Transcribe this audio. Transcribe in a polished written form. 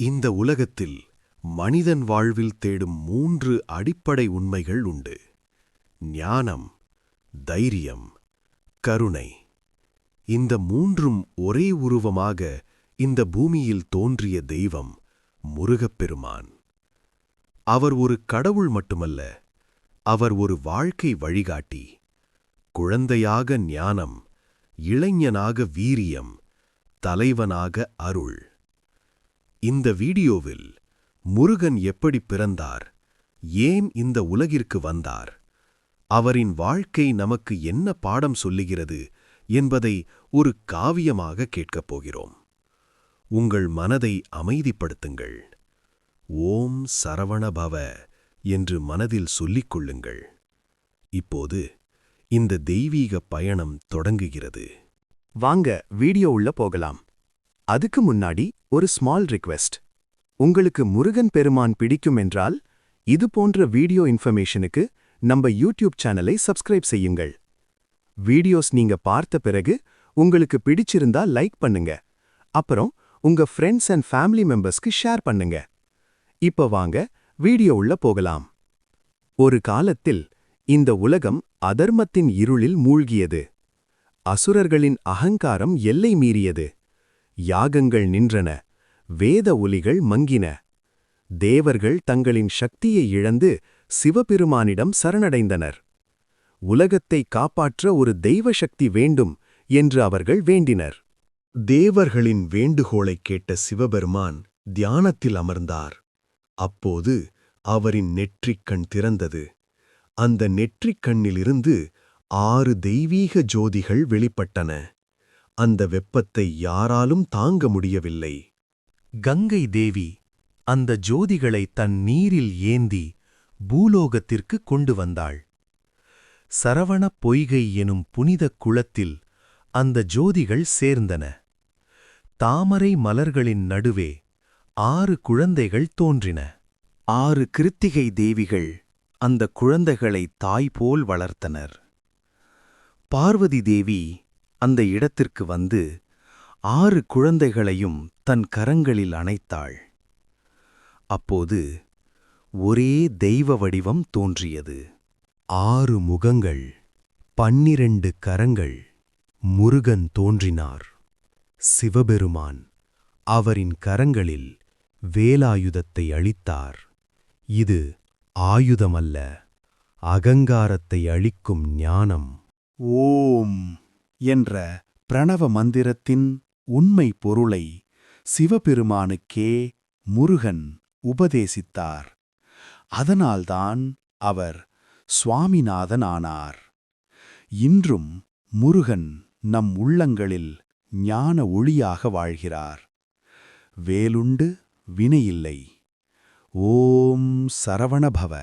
இந்த உலகத்தில் மனிதன் வாழ்வில் தேடும் 3 அடிப்படை உண்மைகள் உண்டு. ஞானம், தைரியம், கருணை. இந்த மூன்றும் ஒரே உருவமாக இந்த பூமியில் தோன்றிய தெய்வம் முருகப்பெருமான். அவர் ஒரு கடவுள் மட்டுமல்ல, அவர் ஒரு வாழ்க்கை வழிகாட்டி. குழந்தையாக ஞானம், இளைஞனாக வீரியம், தலைவனாக அருள். இந்த வீடியோவில் முருகன் எப்படி பிறந்தார், ஏன் இந்த உலகிற்கு வந்தார், அவரின் வாழ்க்கை நமக்கு என்ன பாடம் சொல்லுகிறது என்பதை ஒரு காவியமாக கேட்கப் போகிறோம். உங்கள் மனதை அமைதிப்படுத்துங்கள். ஓம் சரவண பவ என்று மனதில் சொல்லிக் கொள்ளுங்கள். இப்போது இந்த தெய்வீக பயணம் தொடங்குகிறது. வாங்க வீடியோ உள்ள போகலாம். அதுக்கு முன்னாடி ஒரு ஸ்மால் ரிக்வெஸ்ட். உங்களுக்கு முருகன் பெருமான் பிடிக்கும் என்றால் இது போன்ற வீடியோ இன்ஃபர்மேஷனுக்கு நம்ம யூடியூப் சேனலை சப்ஸ்கிரைப் செய்யுங்கள். வீடியோஸ் நீங்க பார்த்த பிறகு உங்களுக்கு பிடிச்சிருந்தா லைக் பண்ணுங்க. அப்புறம் உங்க ஃப்ரெண்ட்ஸ் அண்ட் ஃபேமிலி மெம்பர்ஸ்க்கு ஷேர் பண்ணுங்க. இப்ப வாங்க வீடியோ உள்ள போகலாம். ஒரு காலத்தில் இந்த உலகம் அதர்மத்தின் இருளில் மூழ்கியது. அசுரர்களின் அகங்காரம் எல்லை மீறியது. யாகங்கள் நின்றன, வேத ஒலிகள் மங்கின. தேவர்கள் தங்களின் சக்தியை இழந்து சிவபெருமானிடம் சரணடைந்தனர். உலகத்தை காப்பாற்ற ஒரு தெய்வ சக்தி வேண்டும் என்று அவர்கள் வேண்டினர். தேவர்களின் வேண்டுகோளைக் கேட்ட சிவபெருமான் தியானத்தில் அமர்ந்தார். அப்போது அவரின் நெற்றிக்கண் திறந்தது. அந்த நெற்றிக்கண்ணிலிருந்து 6 தெய்வீக ஜோதிகள் வெளிப்பட்டன. அந்த வெப்பத்தை யாராலும் தாங்க முடியவில்லை. கங்கை தேவி அந்த ஜோதிகளை தன் நீரில் ஏந்தி பூலோகத்திற்கு கொண்டு வந்தாள். சரவணப் பொய்கை எனும் புனிதக் குளத்தில் அந்த ஜோதிகள் சேர்ந்தன. தாமரை மலர்களின் நடுவே 6 குழந்தைகள் தோன்றின. 6 கிருத்திகை தேவிகள் அந்த குழந்தைகளை தாய்போல் வளர்த்தனர். பார்வதி தேவி அந்த இடத்திற்கு வந்து 6 குழந்தைகளையும் தன் கரங்களில் அணைத்தாள். அப்போது ஒரே தெய்வ வடிவம் தோன்றியது. 6 முகங்கள், 12 கரங்கள். முருகன் தோன்றினார். சிவபெருமான் அவரின் கரங்களில் வேலாயுதத்தை அளித்தார். இது ஆயுதமல்ல, அகங்காரத்தை அளிக்கும் ஞானம். ஓம் என்ற பிரணவ மந்திரத்தின் உண்மை பொருளை சிவபெருமானுக்கே முருகன் உபதேசித்தார். அதனால்தான் அவர் சுவாமிநாதனானார். இன்றும் முருகன் நம் உள்ளங்களில் ஞான ஒளியாக வாழ்கிறார். வேலுண்டு வினையில்லை. ஓம் சரவண பவ.